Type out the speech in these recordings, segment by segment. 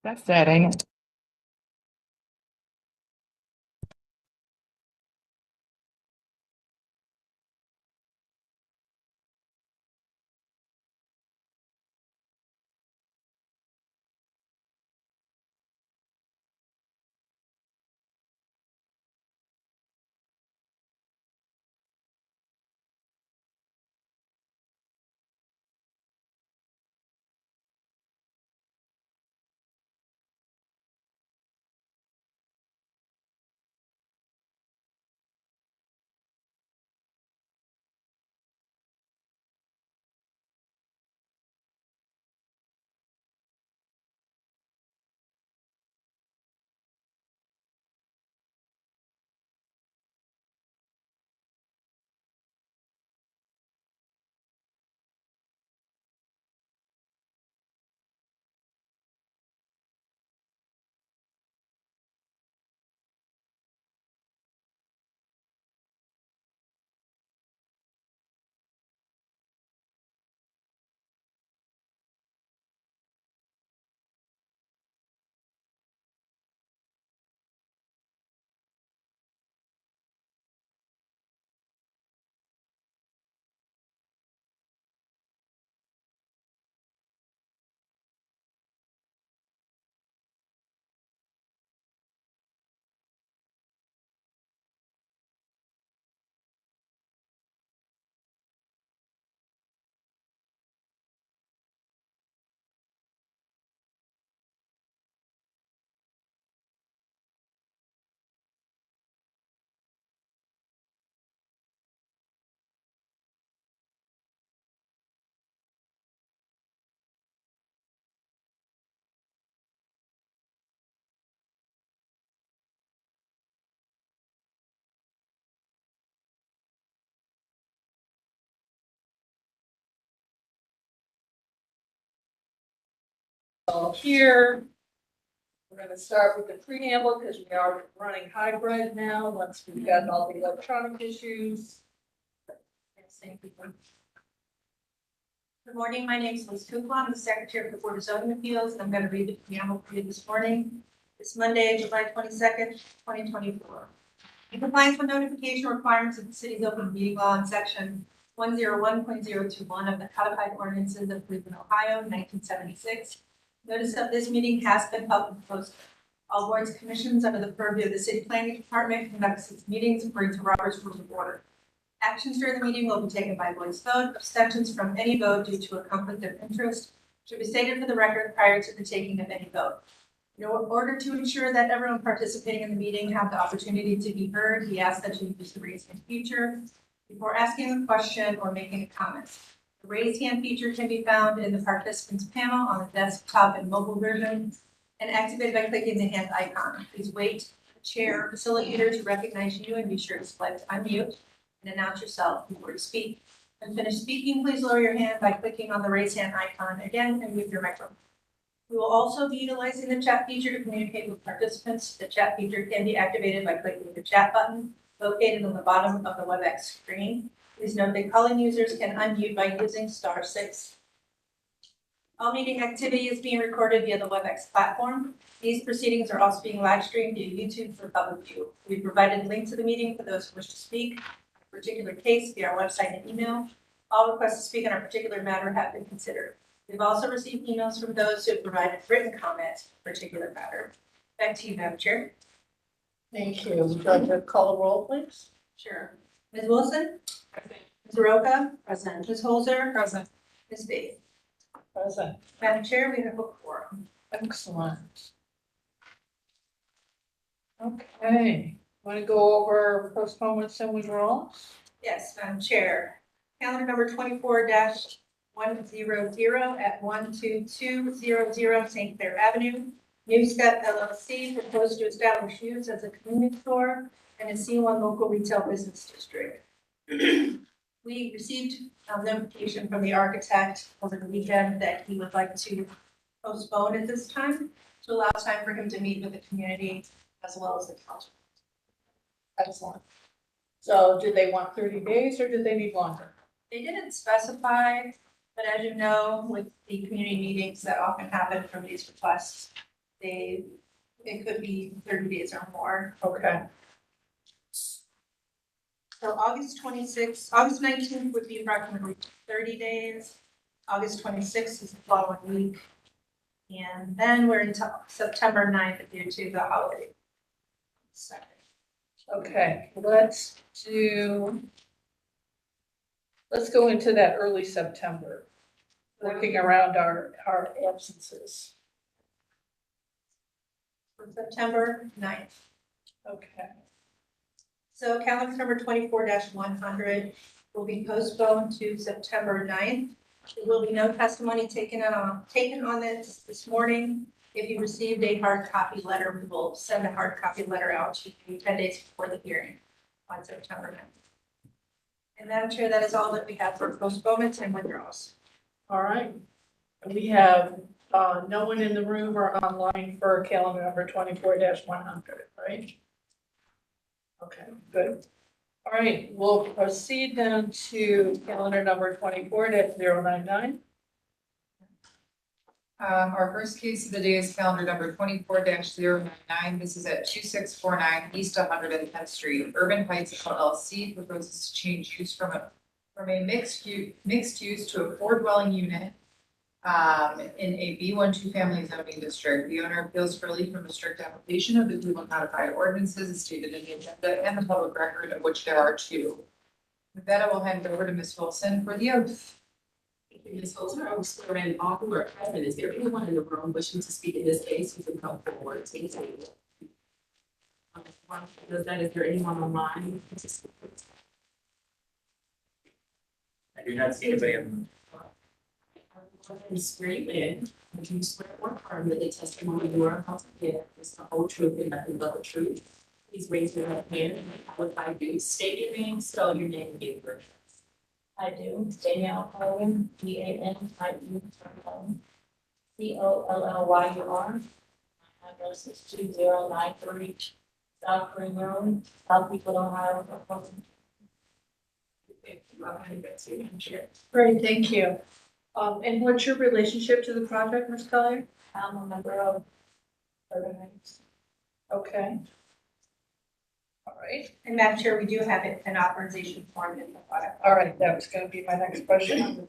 That's sad, ain't it? So here, we're gonna start with the preamble because we are running hybrid now, once we've got all the electronic issues. Good morning, my name is Liz Kukla, I'm the Secretary of the Board of Zoning Appeals, and I'm going to read the preamble for you this morning. It's Monday, July 22nd, 2024. In compliance with notification requirements of the city's open meeting law in section 101.021 of the codified ordinances of Cleveland, Ohio, 1976, notice of this meeting has been publicly posted. All boards and commissions under the purview of the city planning department conduct its meetings according to Robert's Rules of Order. Actions during the meeting will be taken by voice vote. Abstentions from any vote due to a conflict of interest should be stated for the record prior to the taking of any vote. In order to ensure that everyone participating in the meeting have the opportunity to be heard, we ask that you use the raise hand feature before asking a question or making a comment. The raise hand feature can be found in the participants panel on the desktop and mobile version and activated by clicking the hand icon. Please wait for the chair or facilitator to recognize you and be sure to select unmute and announce yourself before you speak. When finished speaking, please lower your hand by clicking on the raise hand icon again and mute your microphone. We will also be utilizing the chat feature to communicate with participants. The chat feature can be activated by clicking the chat button located on the bottom of the WebEx screen. Please note that calling users can unmute by using *6. All meeting activity is being recorded via the WebEx platform. These proceedings are also being live streamed via YouTube for public view. We provided a link to the meeting for those who wish to speak particular case via our website and email. All requests to speak on a particular matter have been considered. We've also received emails from those who have provided written comments on a particular matter. Back to you, Madam Chair. Thank you. Would you like to call a roll, please? Sure. Ms. Wilson? Ms. Roca? Present. Ms. Holzer? Present. Ms. B. Present. Madam Chair, we have a quorum. Excellent. Okay, want to go over postponements and withdrawals? Yes, Madam Chair. Calendar number 24-100 at 12200 St. Clair Avenue. New Step LLC proposed to establish use as a convenience store and a C1 local retail business district. We received a notification from the architect over the weekend that he would like to postpone at this time to allow time for him to meet with the community as well as the council. Excellent. So do they want 30 days or do they need longer? They didn't specify, but as you know, with the community meetings that often happen from these requests, it could be 30 days or more. Okay, So August 19th would be approximately 30 days. August 26th is the following week. And then we're into September 9th due to the holiday. Second. okay, let's go into that early September, working around our absences. For September 9th. Okay, So calendar number 24-100 will be postponed to September 9th. There will be no testimony taken on this morning. If you received a hard copy letter, we will send a hard copy letter out to you 10 days before the hearing on September 9th. And Madam Chair, that is all that we have for postponements and withdrawals. all right. We have no one in the room or online for calendar number 24-100, right? Okay, good. All right, we'll proceed then to calendar number 24-099. Our first case of the day is calendar number 24-099. This is at 2649 East 110th Street. Urban Heights LLC proposes to change use from a mixed use to a four-dwelling unit in a B1 family zoning district. The owner appeals for relief from a strict application of the Cleveland codified ordinances as stated in the agenda and the public record, of which there are two. With that, I will hand it over to Ms. Wilson for the oath. Ms. Holzer, I will swear in all who are present. Is there anyone in the room wishing to speak in this case who can come forward? Please. Does that, is there anyone online? I do not see anybody on. Screen in, would you swear or affirm that the testimony you are about to give is the whole truth and nothing but the truth? Please raise your left hand and if I do, state your name, spell your name, and date of birth. I do. Danielle Cohen, DANIE, COLLYUR. My address is 2093 South Green Road, South People, Ohio. Great, thank you. And what's your relationship to the project, Ms. Collier? I'm a member of Urban Heights. Okay. All right, And Madam Chair, we do have an authorization form in the file. all right, that was gonna be my next question.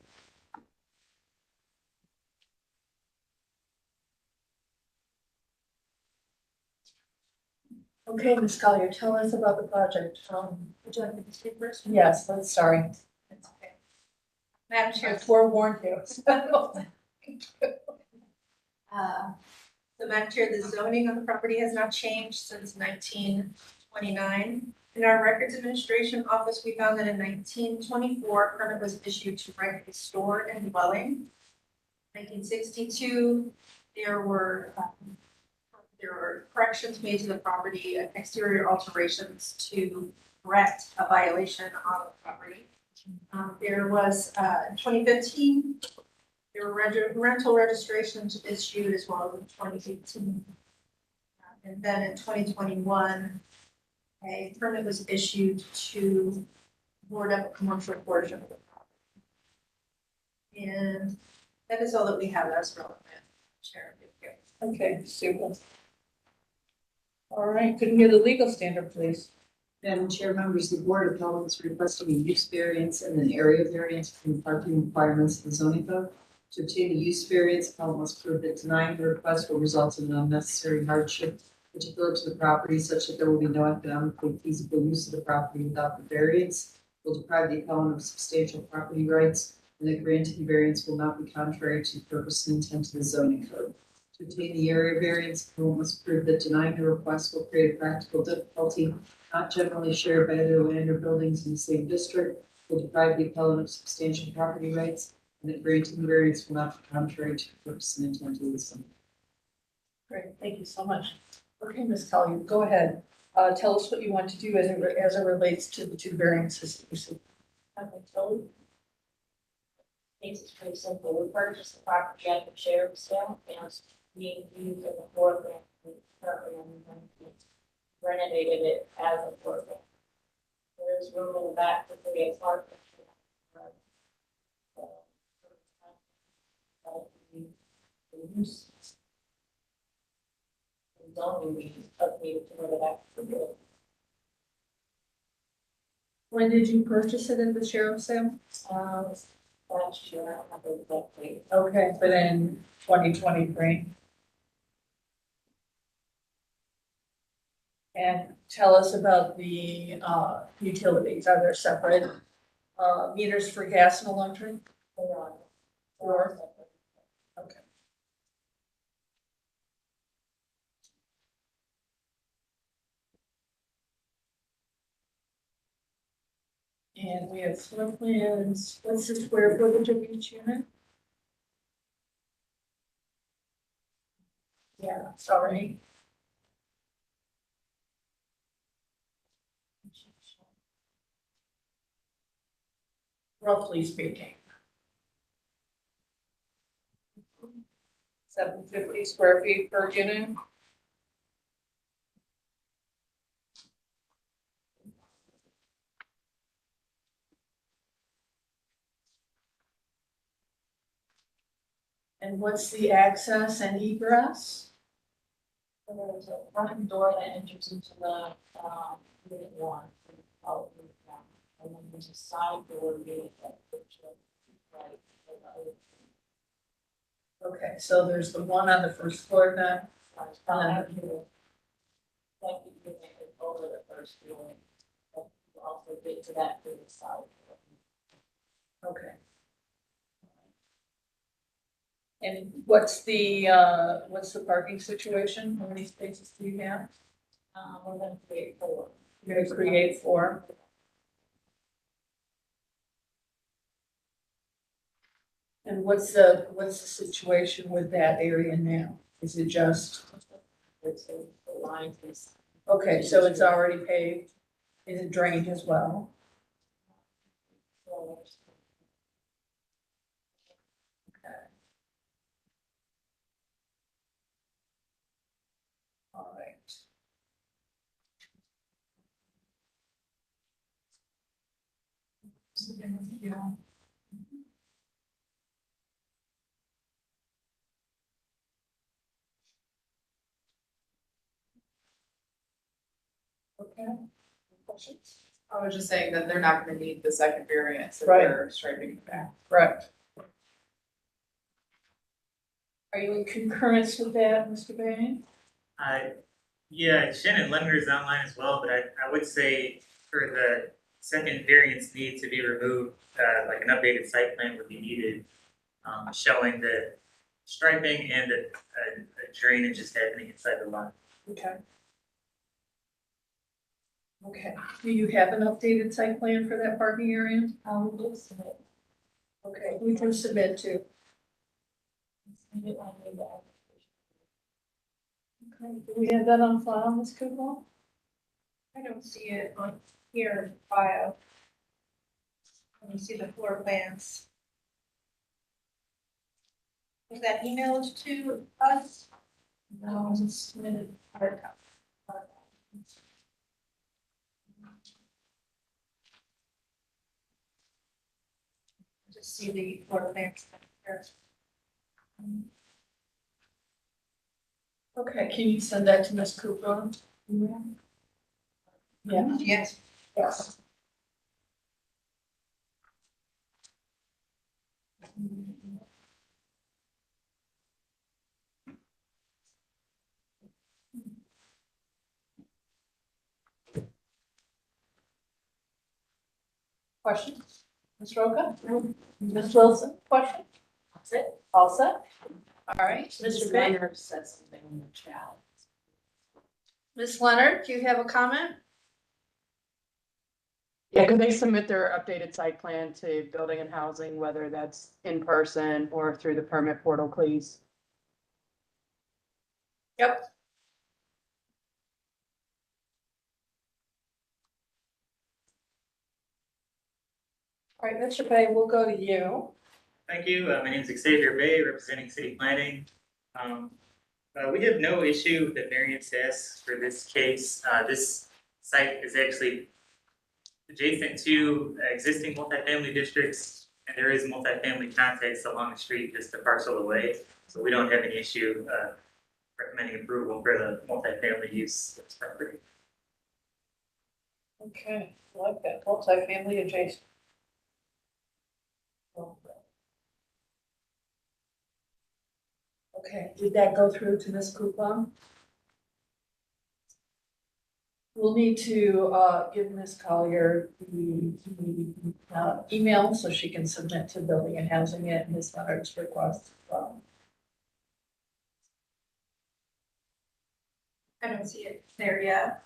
Okay, Ms. Collier, tell us about the project. Would you like me to speak first? Yes, let's, sorry. That's okay. Madam I Chair, forewarned you. So Madam Chair, the zoning on the property has not changed since 1929. In our Records Administration Office, we found that in 1924, a permit was issued to rent a store and dwelling. 1962, there were corrections made to the property, exterior alterations to correct a violation on the property. There was, in 2015, there were rental registrations issued as well as in 2018. And then in 2021, a permit was issued to board up a commercial portion of the property. And that is all that we have that's relevant. Chair, thank you. Okay, super. All right, could we hear the legal standard, please? Madam Chair, members of the Board of Health is requesting a use variance and an area variance from the parking requirements of the zoning code. To obtain a use variance, appellant must prove that denying the request will result in an unnecessary hardship, particular to the property, such that there will be no economically feasible use of the property without the variance, will deprive the appellant of substantial property rights, and that granting the variance will not be contrary to the purpose and intent of the zoning code. To obtain the area variance, appellant must prove that denying the request will create a practical difficulty not generally shared by other land or buildings in the same district, will deprive the appellant of substantial property rights, and that granting the variance will not be contrary to the purpose and intent of the zoning. Great, thank you so much. Okay, Ms. Collier, go ahead. Tell us what you want to do as it relates to the two variances that you see. Okay, so it's pretty simple. We purchased the property at the sheriff's sale and it's being used as a foreground. Renovated it as a foreground. There's room in the back for three apartments. zoning meeting, updated to whether that's the bill. When did you purchase it in the sheriff's sale? Last year, I don't have the exact date. Okay, but in 2023. And tell us about the utilities. Are there separate meters for gas and electric? They are. Or- Okay. And we have floor plans. What's the square footage of each unit? Yeah, sorry. Roughly speaking. 750 square feet per unit. And what's the access and egress? So there's a front door that enters into the, unit one, and then there's a side door unit that puts you right, and the other Okay, so there's the one on the first floor then, side unit. Second unit is over the first unit, but you also get to that through the side door. okay. And what's the parking situation? How many spaces do you have? We're gonna create 4. You're gonna create 4. And what's the situation with that area now? Is it just, It's the lines is. okay, so it's already paved? Is it drained as well? Okay. All right. Yeah. Okay. Questions? I was just saying that they're not gonna need the second variance if Right. they're striping it back. Correct. Are you in concurrence with that, Mr. Bain? Yeah, Shannon Lemmer's online as well, but I would say for the second variance need to be removed, like an updated site plan would be needed, showing the striping and the drainage is happening inside the lot. Okay. Okay, do you have an updated site plan for that parking area? We did submit, Okay, we can submit to. submit on the application. Okay, do we have that on file, Ms. Cooper? I don't see it on here in file. Let me see the floor plans. Was that emailed to us? No, it's submitted hard copy. Just see the floor plans. Okay, can you send that to Ms. Cooper? Yeah. Yes. Yes. Questions? Ms. Roca? Ms. Wilson, question? That's it. All set? All right, Mr. Bain? Leonard said something in the chat. Ms. Leonard, do you have a comment? Yeah, could they submit their updated site plan to Building and Housing, whether that's in person or through the permit portal, please? Yep. All right, Mr. Bay, we'll go to you. Thank you. My name is Xavier Bay, representing city planning. We have no issue with the variance test for this case. This site is actually adjacent to existing multifamily districts, and there is multifamily context along the street just a parcel away. So we don't have any issue recommending approval for the multifamily use of this property. Okay, I like that, multifamily adjacent. Okay, did that go through to Ms. Coupon? We'll need to, give Ms. Collier the, email so she can submit to Building and Housing it, Ms. Leonard's request as well. I don't see it there yet.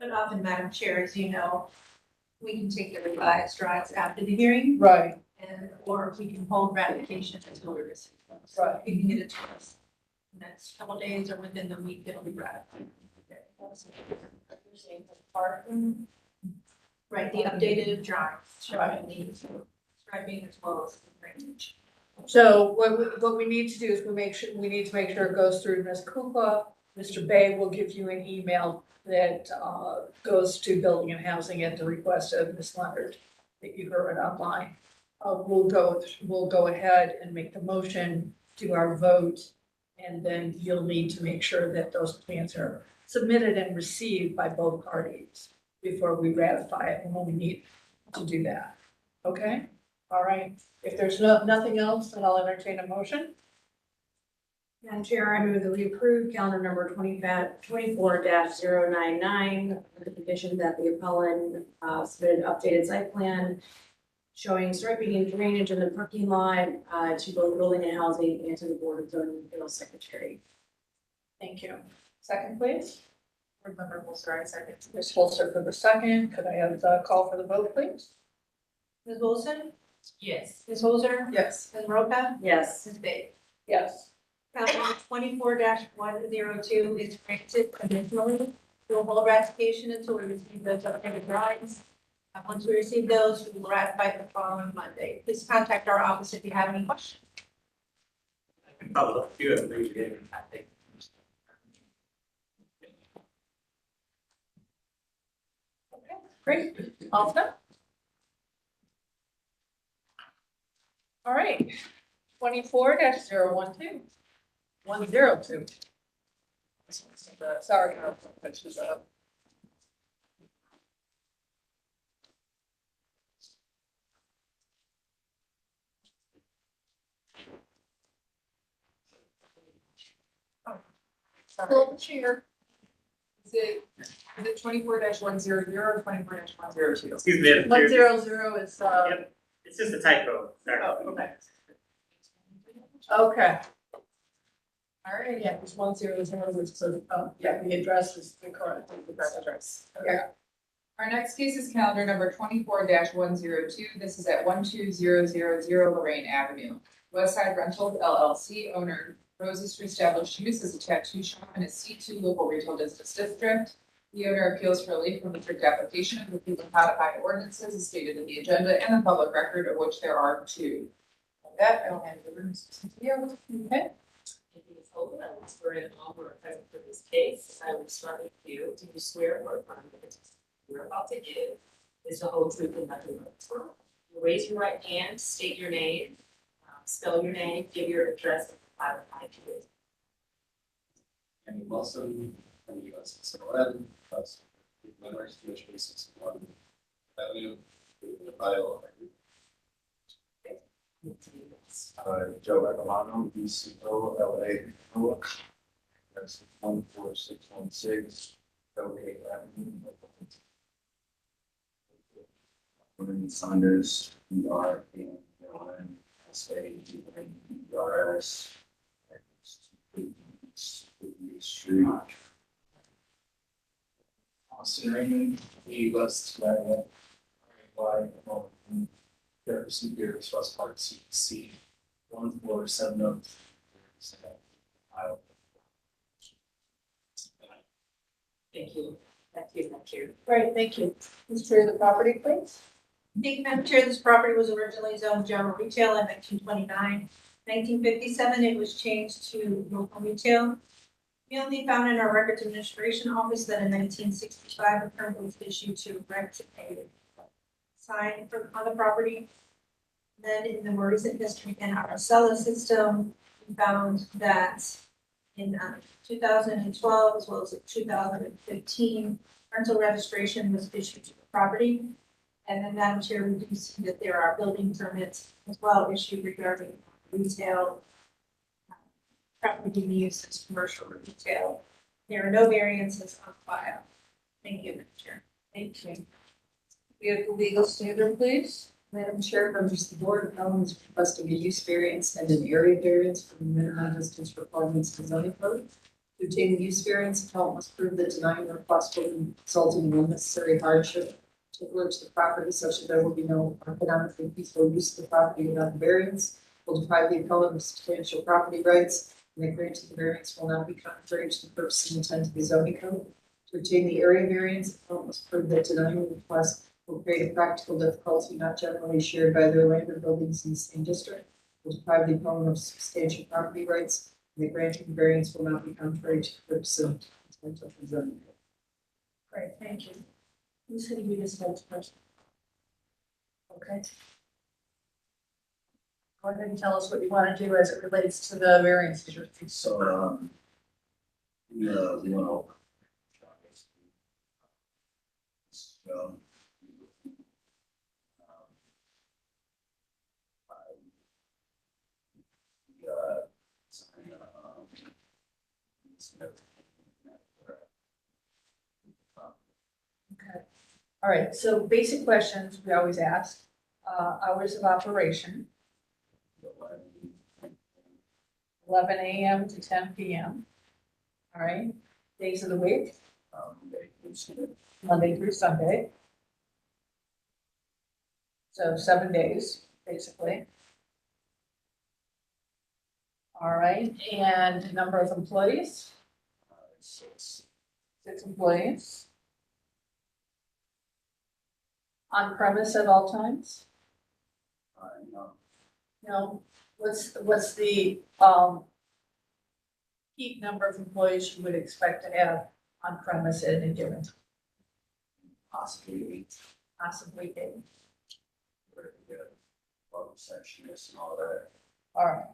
But often, Madam Chair, as you know, we can take the revised drawings after the hearing, Right, and, or we can hold ratification until we receive them. So Right. you can get it to us next couple days or within the week, it'll be ratified. Right, the updated drawings, showing the striping as well as the drainage. so what we need to do is we need to make sure it goes through Ms. Kukla. Mr. Bay will give you an email that, goes to Building and Housing at the request of Ms. Leonard that you heard online. We'll go ahead and make the motion, do our vote, and then you'll need to make sure that those plans are submitted and received by both parties before we ratify it, and when we need to do that. Okay? All right. If there's nothing else, then I'll entertain a motion. Madam Chair, I move that we approve calendar number 24-099 with the condition that the appellant submit an updated site plan showing striping and drainage in the parking lot to both Building and Housing and to the Board of Zoning Appeals Secretary. Thank you. Second, please. Board Member Holster, I second. Ms. Holster for the second. Could I have the call for the vote, please? Ms. Wilson, Yes. Ms. Holzer, Yes. Ms. Roca, Yes. Ms. Bay. Yes. Calendar number 24-102 is granted conditionally. We'll hold ratification until we receive those updated drawings. Once we receive those, we will ratify the following Monday. Please contact our office if you have any questions. I can follow up if you have appreciated. I think. Great. All set? All right. 24-012. 102. Sorry, which is Pull the chair. Is it 24-100 or 24-102? Excuse me, Madam Chair. 100 is, Yep, it's just a typo, sorry. Oh, okay. Okay. All right, Yeah, it's 100 is, yeah, the address is the correct address. Okay. Our next case is calendar number 24-102. This is at 12000 Lorraine Avenue. Westside Rentals LLC, owner proposes to establish use as a tattoo shop in a C2 local retail business district. The owner appeals for relief from the strict application of the codified ordinances as stated in the agenda and the public record, of which there are two. With that, I will hand it over to Mr. Cynthia. Okay. Ms. Holden, I will swear in all who are present for this case. I will start with you. Do you swear or affirm that the testimony you're about to give is the whole truth and nothing but the truth? You raise your right hand, state your name, spell your name, give your address, and provide a ID. Andy Wilson, from the US 611, plus members to Jewish 661 Avenue, the bio. Joe Reclamano, DCOLA, that's 14616, Belgrade Avenue. William Saunders, ERS. Street. Austin Raymond, E West, Y, Jefferson Pierce, West Park, CC, 1470. Thank you. Thank you. Great, thank you. History of the property, please. Thank you, Madam Chair. This property was originally zoned general retail in 1929. 1957, it was changed to local retail. We only found in our records administration office that in 1965, a permit was issued to rent a sign on the property. Then in the more recent history in our Acela system, we found that in 2012 as well as in 2015, rental registration was issued to the property. And then Madam Chair, we do see that there are building permits as well issued regarding retail, property use as commercial retail. There are no variances on file. Thank you, Madam Chair. Thank you. We have the legal standard, please. Madam Chair, members of the board, appellant is requesting a use variance and an area variance from the minimum distance requirements to zoning code. To obtain the use variance, appellant must prove that denying the request will result in unnecessary hardship to the property such that there will be no economically feasible use of the property without the variance, will deprive the appellant of substantial property rights, and the grant of the variance will not be contrary to the purpose and intent of the zoning code. To obtain the area variance, appellant must prove that denying the request will create a practical difficulty not generally shared by their land or buildings in the same district, will deprive the opponent of substantial property rights, and the granting of variance will not be contrary to the purpose and intent of the zoning code. Great, thank you. Who's going to be this next person? Okay. Go ahead and tell us what you want to do as it relates to the variance. So, we went over. So, Okay. All right, so basic questions we always ask. Hours of operation, 11 a.m. to 10 p.m. All right, days of the week, Monday through Sunday. So 7 days, basically. All right, and number of employees? 6 employees. On premise at all times? No. What's the peak number of employees you would expect to have on premise at any given time? Possibly 8. Possibly 8. Where we get sectionists and all that. All right,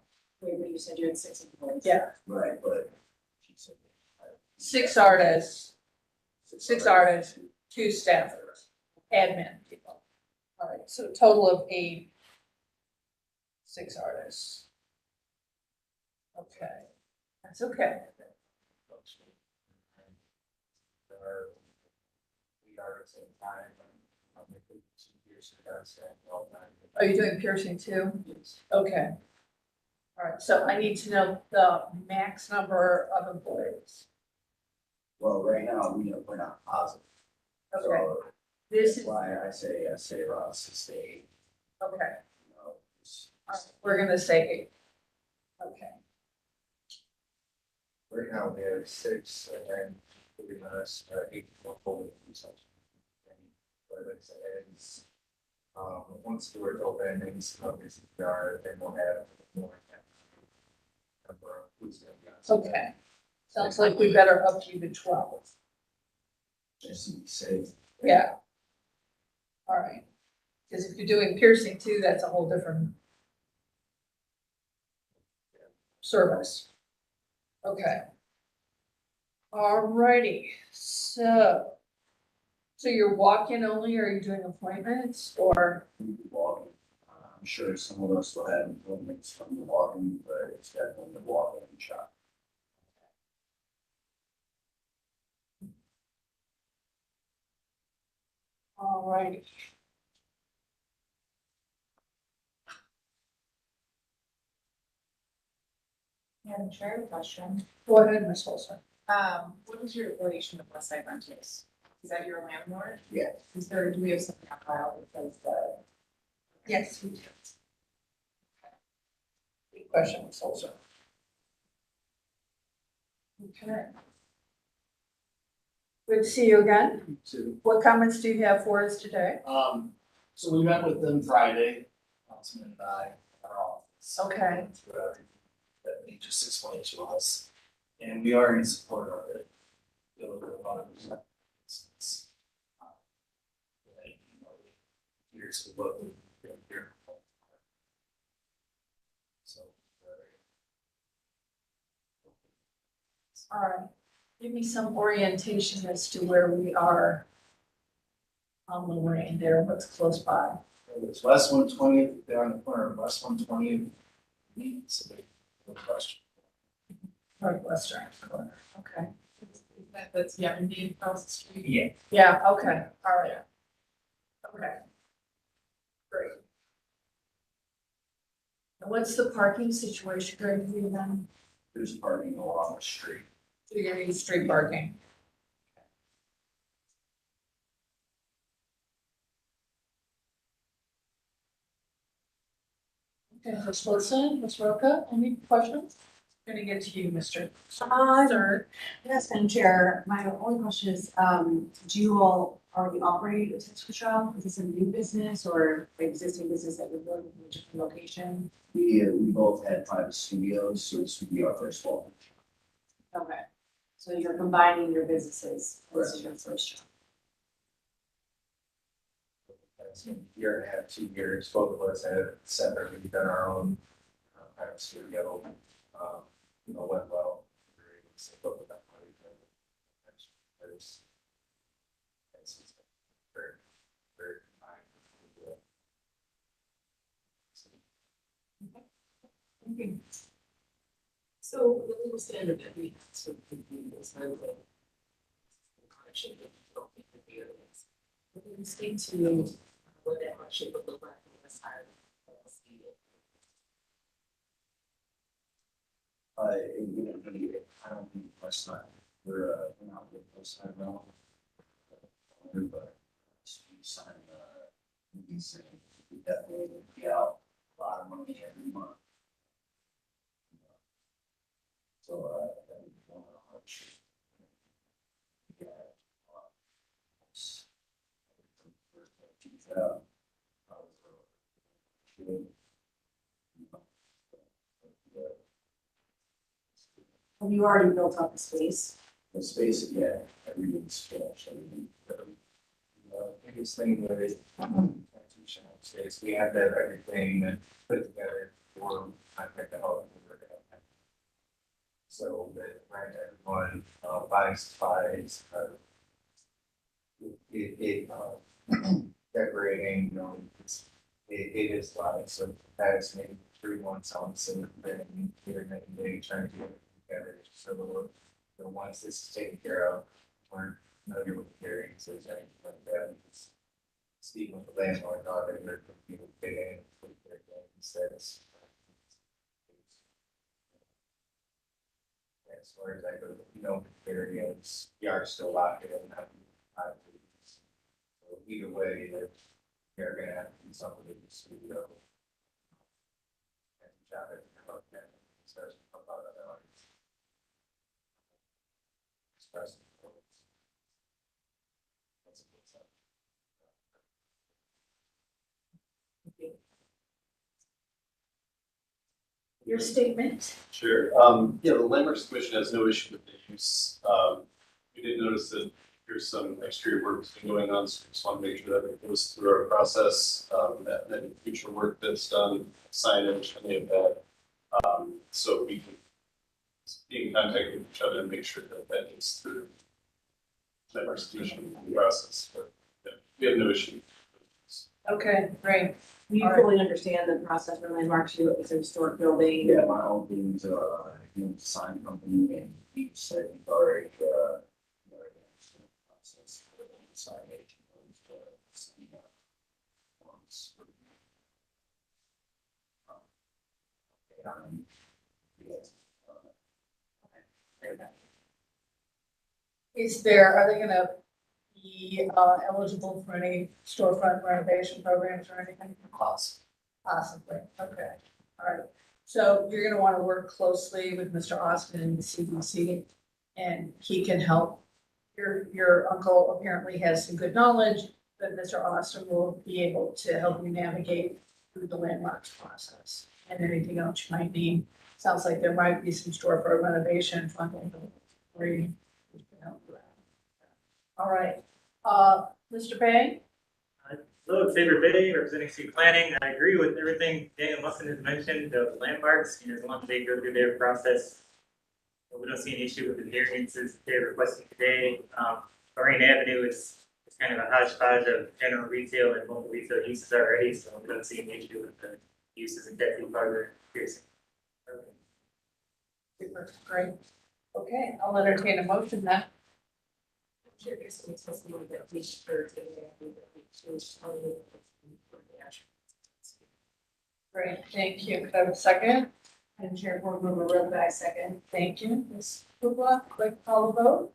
Wait, but you said you had 6 employees. yeah, Right, but. She said. 6 artists, 6 artists, 2 staffers, admin people. All right, so a total of 8, 6 artists. Okay, that's okay. We are at the same time. Are you doing piercing too? Okay. All right, so I need to know the max number of employees. Well, right now, we're not positive. Okay, So this that's is, why I say around 6 to 8, okay, you know. all right, we're gonna say 8. Okay, Right now, we have 6 and then pretty much 8 more fully. But it's, once the door's open and some of this yard, then we'll have more. Number of who's gonna be on. okay. Sounds like we better up you to 12. Just to be safe. Yeah. All right, because if you're doing piercing too, that's a whole different service. Okay. All righty, so you're walk-in only, or are you doing appointments, or? Walking. I'm sure some of us will have improvements from the walking, but it's definitely the walking shop. All righty. Madam Chair, I have a question. Go ahead, Ms. Olson. What is your relation to Westside Rentals? Is that your landlord? Yeah. Is there, do we have something on file that says that? Yes, we do. Good question, Ms. Olson. Okay. Good to see you again. Too. What comments do you have for us today? So we met with them Friday, Councilman and I, at our office. Okay. That they just explained to us, and we are in support of it. A little bit of other. You're curious what we can hear. So. All right, give me some orientation as to where we are on Lorraine there, what's close by. It's West 120th, down the corner of West 120th. It's a big question. Northwestern corner, okay. That's, yeah, Indian across the street. Yeah. Yeah, okay, all right. Okay. Great. And what's the parking situation going to be then? There's parking along the street. So you're gonna use street parking? Okay, Ms. Wilson, Ms. Roca, any questions? Gonna get to you, Mr. Sir. Yes, Madam Chair, my only question is, do you all already operate a tattoo shop? Is this a new business or existing business that would work in a different location? We both had private studios, so this would be our first one. Okay, so you're combining your businesses, this is your first job. Year and a half, 2 years, both of us had separately done our own private studio. Went well. Very both of them. Very, very fine. So the legal standard that we have to review is no way. Hardship that we don't think the beer is. But we speak to what that hardship would look like in this higher. I don't think last night, we're not with us, I know. But we signed, we said we definitely would be out a lot of money every month. So, that would be one of the hardship. Yeah. Have you already built up the space? The space, yeah, everything's finished, biggest thing that is tattoo shop space, we have to have everything put together for I picked the whole. So that right, everyone buying supplies, decorating, it is live, so that's maybe 3 months on, so then we're maybe trying to get it together, so the ones this is taken care of, we're familiar with the variances, anything like that. Speaking with the landlord, not that they're people get in, put their things, as far as I go, variance, we are still locked in. So either way, they're gonna have to do something with the studio. And job it, starts to pop out of that audience. Express. That's a good stuff. Your statement. Sure. Yeah, the Landmarks Commission has no issue with the use. We did notice that there's some exterior work that's been going on, so just want to make sure that it goes through our process, that any future work that's done, signage, any of that. So we can be in contact with each other and make sure that that gets through Landmarks Commission process. But yeah, we have no issue. Okay, great. Do you All right. fully understand the process for landmarks? It's a historic building. Yeah, my own things, sign company and he said he's already, process for the signage. Are they gonna be eligible for any storefront renovation programs or anything? Possibly, okay, all right. So you're gonna wanna work closely with Mr. Austin and the CDC, and he can help. Your uncle apparently has some good knowledge, but Mr. Austin will be able to help you navigate through the landmarks process and anything else you might need. Sounds like there might be some storefront renovation funding for you. All right, Mr. Bay? Hello, Xavier Bay, representing city planning. I agree with everything Daniel Musson has mentioned, the landmarks, as long as they go through their process. We don't see an issue with the variances they're requesting today. Lorraine Avenue is kind of a hodgepodge of general retail and mobile retail uses already, so we don't see an issue with the uses and definitely further piercing. Super, great. Okay, I'll entertain a motion then. Sure, there's some testimony that we heard today, I think that we changed some of the Great, thank you. Could I have a second? Madam Chair, Board Member Rovak, second. Thank you. Ms. Kukla, quick call the vote?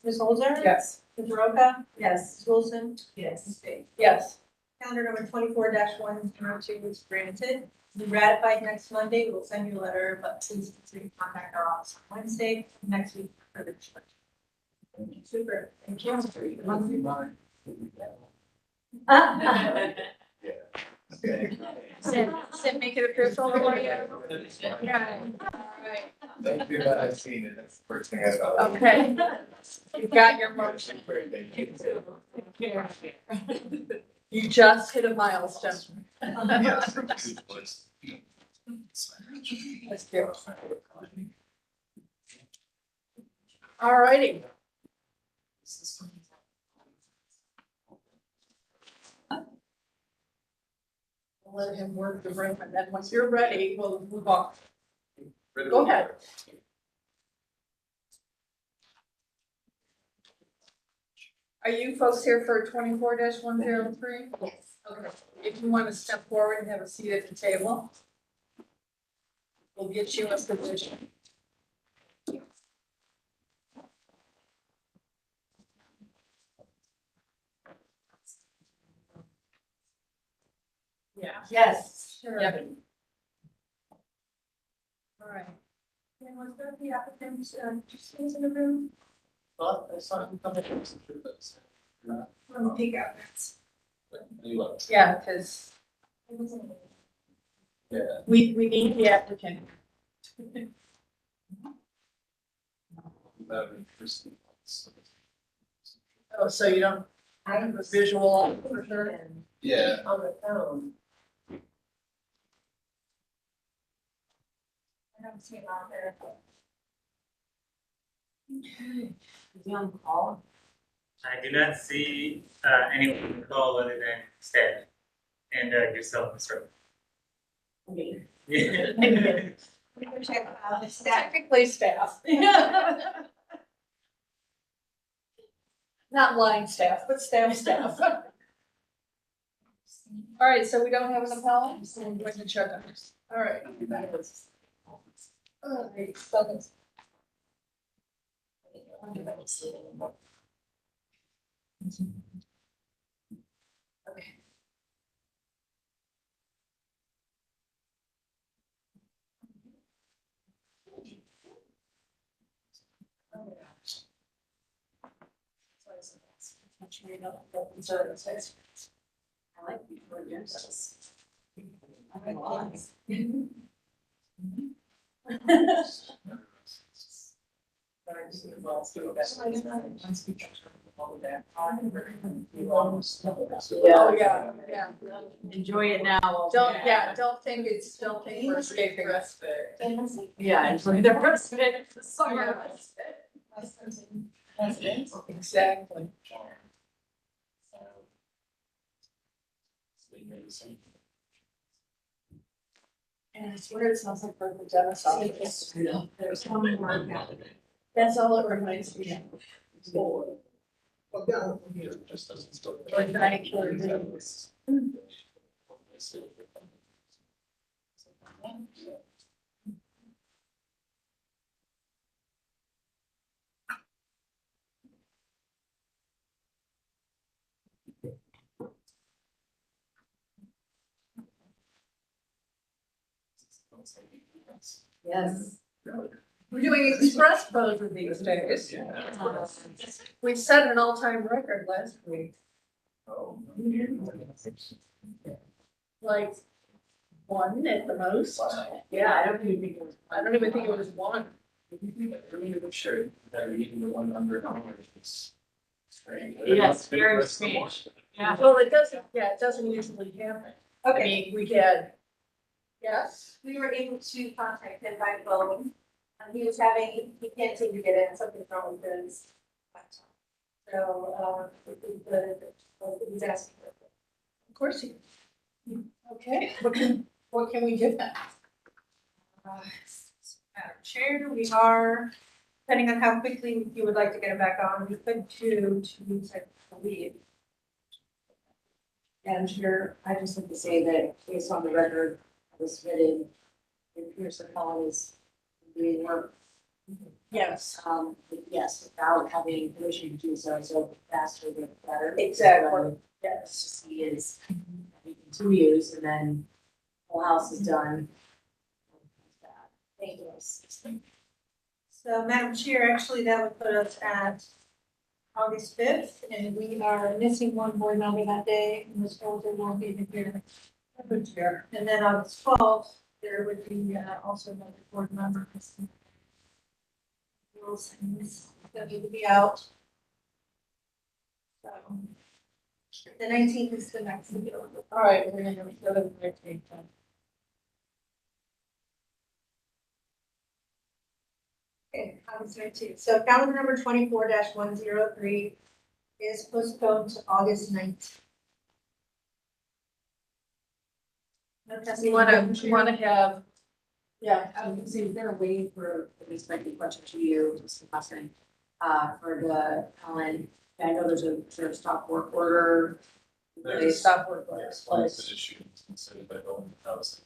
Ms. Holzer? Yes. Ms. Roca? Yes. Ms. Wilson? Yes. Ms. Page? Yes. Calendar number 24-102 is granted. Be ratified next Monday. We'll send you a letter, but please contact our office on Wednesday next week for the instruction. Super, thank you. Sid, make it official for you. Yeah. Thank you, I've seen it, that's the first thing I thought. Okay. You got your motion. Thank you. You just hit a milestone. Yes. Let's do it. All righty. We'll let him work the room, and then once you're ready, we'll move on. Go ahead. Are you folks here for 24-103? Yes. Okay, if you want to step forward and have a seat at the table, we'll get you a position. Yeah. Yes. Sure. Yep. All right. And was there the applicants, just in the room? Well, I saw him coming. Let me peek out. Yeah, because Yeah. we need the applicant. Oh, so you don't have a visual for sure? Yeah. On the phone. I don't see it on there. Is he on call? I do not see anyone on the call other than staff and yourself, Ms. Rowe. Me. Yeah. We can check out the staff. Technically staff. Not line staff, but staff. All right, so we don't have an appellant, so we're going to check on this. All right. All right, so I like before you Oh, yeah, yeah. Enjoy it now. Don't think we're escaping. Yeah, enjoy the rest of it. It's the summer. Exactly. And I swear it sounds like we're in the dentist's office. There's one more. That's all it reminds me of. Or manicure days. Yes. We're doing express poser these days. We set an all-time record last week, like one at the most. Yeah, I don't even think it was. I don't even think it was one. I'm sure that even the one under dollars is Yes, very strange. Yeah. Well, it doesn't usually happen. I Okay, mean, we had, yes, we were able to contact him by phone. He was having, he can't seem to get in, something's wrong with his laptop. So, he's asking for it. of course you. Okay, what can we give them? Madam Chair, we are, depending on how quickly you would like to get it back on, we could do 2 weeks, I believe. Madam Chair, I just have to say that based on the record that was submitted, it appears that Colin is doing work. Yes. Yes, without having permission to do so, so faster the better. Exactly. Yes, he is, he continues and then whole house is done. Thank you. So, Madam Chair, actually, that would put us at August 5th, and we are missing one board member that day, and Ms. Holder won't be here. Good chair. And then August 12th, there would be also another board member. Wilson's going to be out. So, the 19th is the next deal. All right, we're gonna go to the 13th then. Okay, August 19th. So calendar number 24-103 is postponed to August 19th. No testing. You wanna have, yeah, I was gonna say, is there a way for, this might be a question to you, just a question, for the Colin, I know there's a sort of stop work order. they stop work on this One is place. an issue considered by building housing.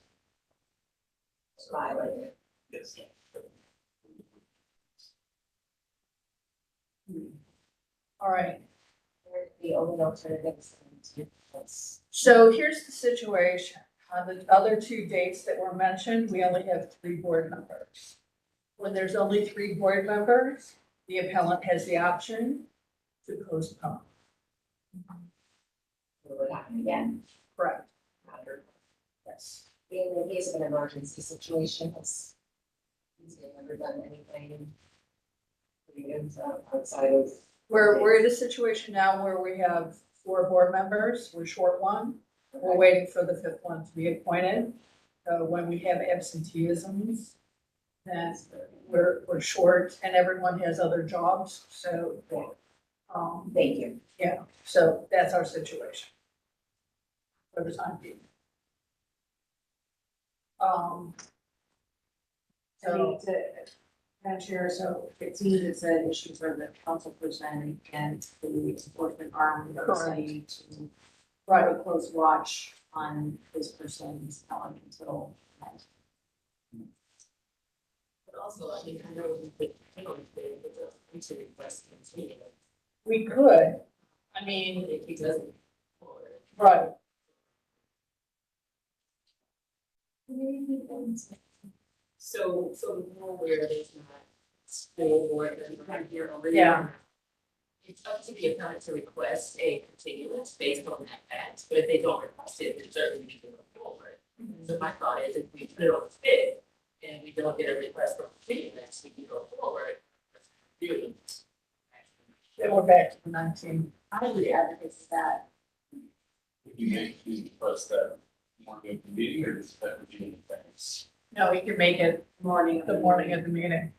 Violated. Yes. All right, The only alternatives. so here's the situation. On the other 2 dates that were mentioned, we only have 3 board members. When there's only 3 board members, the appellant has the option to postpone. It would happen again. Correct. Yes. In the case of an emergency situation, he's never done anything. Outside of. We're in a situation now where we have 4 board members, we're short 1. We're waiting for the 5th one to be appointed. So when we have absenteeisms, then we're short and everyone has other jobs, so. Thank you. Yeah, so that's our situation. For the time being. So, Madam Chair, so it seems it's an issue for the council person and the enforcement arm of the Correct. city to Right. have a close watch on this person's until. But also, I mean, I know we could, with the request continue, We could, I mean, if he doesn't. right, So the rule where there's not school board, that you have here already. Yeah. It's up to the appellant to request a continuance based on that fact, but if they don't request it, then certainly we can go forward. So my thought is if we put it on the 5th and we don't get a request for continuance, we can go forward. Really. then we're back to the 19th. I would advocate for that. Would you make the request that morning of the meeting or is that review things? No, he could make it Morning. the morning of the meeting.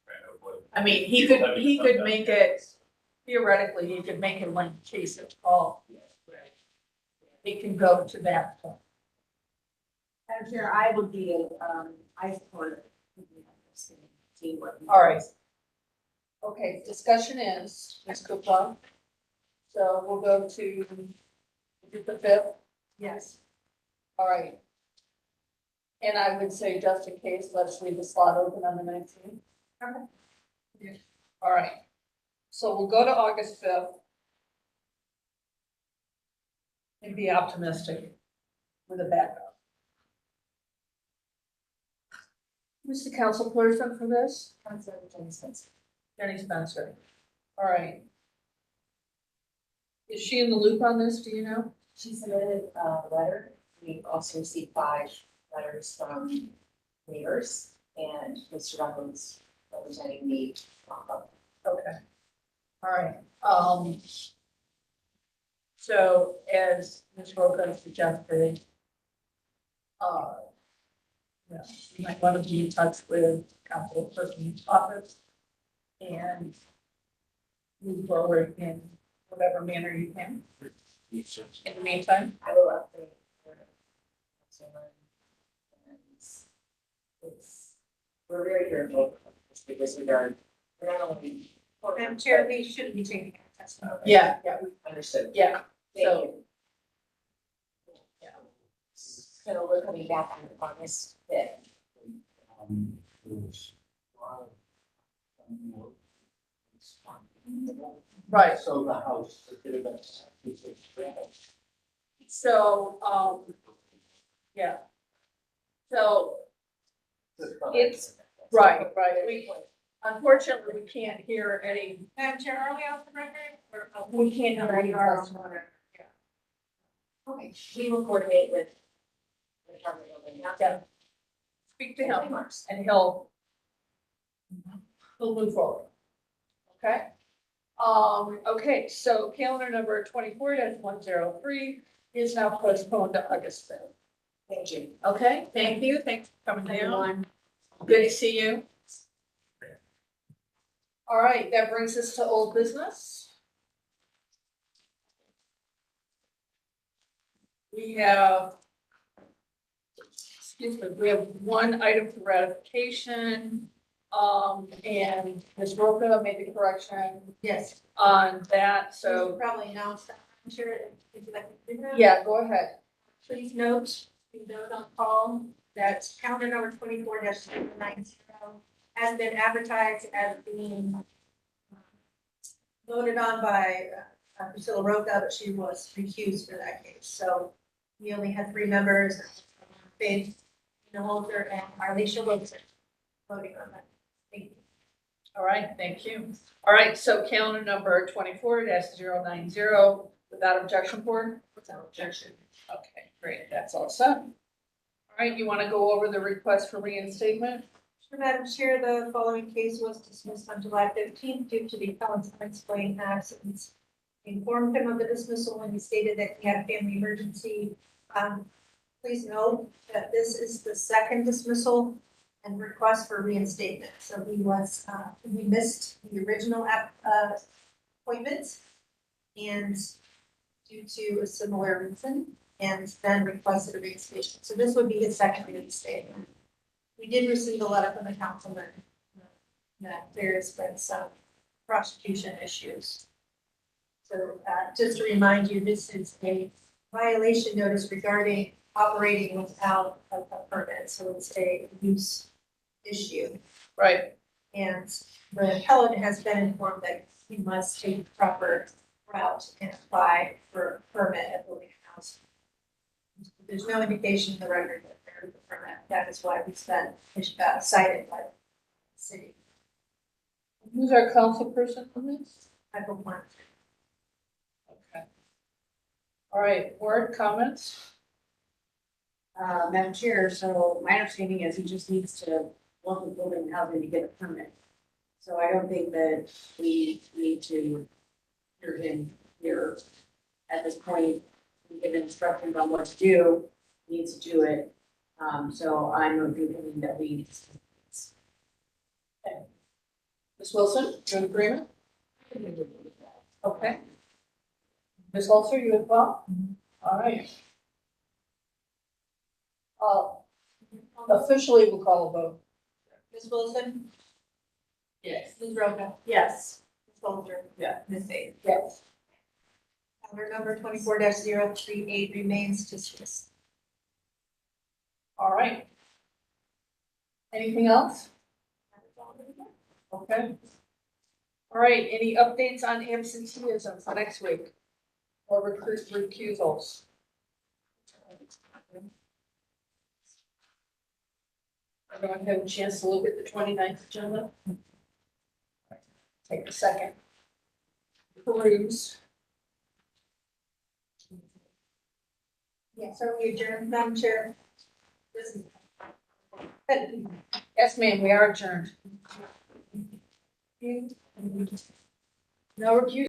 Kind of what- I mean, he could make it, theoretically, he could make it when case it's called. Right. He can go to that point. Madam Chair, I would be, I support. Seeing what. All right. Okay, discussion is, Ms. Kukla. So we'll go to the 5th. Yes. All right. And I would say just in case, let's leave the slot open on the 19th. Okay. Yeah. All right. So we'll go to August 5th. And be optimistic with a backup. Who's the council person for this? Jenny Spencer. All right. Is she in the loop on this, do you know? She submitted a letter. We also received 5 letters from neighbors and Mr. Ruckland's representing the. Okay. All right, so as Ms. Roca suggested, yeah, you might want to be in touch with Councilperson's office and move forward in whatever manner you can. In the meantime, I will update. It's, we're very careful because we are, we're not only. Madam Chair, we shouldn't be taking testimony. yeah, We understood. yeah, Thank so, you. So we're coming back on August 5th. right, So the house, so, yeah. So, it's, right, we, unfortunately, we can't hear any, Madam Chair, are we off the record? Or- we can't hear any testimony. Okay, we will coordinate with the Department of Building. Yeah. Speak to him and he'll move forward. Okay? Okay, so calendar number 24-103 is now postponed to August 5th. Thank you. Okay, thank you. Thanks for coming down. Good to see you. All right, that brings us to old business. We have, excuse me, we have one item for ratification. And Ms. Roca made the correction Yes. on that, So so, probably announced that. I'm sure if you like to do that. yeah, go ahead. Please note, we note on call that calendar number 24-90 has been advertised as being voted on by Priscilla Roca, but she was recused for that case. So we only had 3 members, Faith Holzer and Arlisha Wilson voting on that. Thank you. All right, thank you. All right, so calendar number 24-090, without objection, board? Without objection. Okay, great, that's all set. All right, you want to go over the request for reinstatement? Sure, Madam Chair, the following case was dismissed on July 15th due to the appellant's unexplained absence. We informed him of the dismissal when he stated that he had a family emergency. Please note that this is the second dismissal and request for reinstatement. So he was, we missed the original appointment and due to a similar reason, and then requested a reinstatement. So this would be his second reinstatement. We did receive a letter from the councilman that there's been some prosecution issues. So just to remind you, this is a violation notice regarding operating without a permit, so it's a use issue. Right, And the appellant has been informed that he must take the proper route and apply for a permit at Building and House. There's no indication in the record that there is a permit. That is why we spent, cited by the city. who's our council person on this? Michael Plant. Okay. All right, board comments? Madam Chair, so my understanding is he just needs to look at building and housing to get a permit. So I don't think that we need to hear him here at this point. We give instructions on what to do, he needs to do it. So I'm of the opinion that we. Ms. Wilson, you in agreement? Okay. Ms. Holzer, you as well? All right. Officially, we'll call a vote. Ms. Wilson? Yes. Ms. Roca? Yes. Ms. Folger? Yeah. Ms. Faith? Yes. Calendar number 24-038 remains dismissed. All right. Anything else? Okay. All right, any updates on absenteeism for next week? Or recusals? Everyone have a chance to look at the 29th agenda? Take a second. Peruse. Yes, are we adjourned, Madam Chair? This is. Yes, ma'am, we are adjourned. No recuse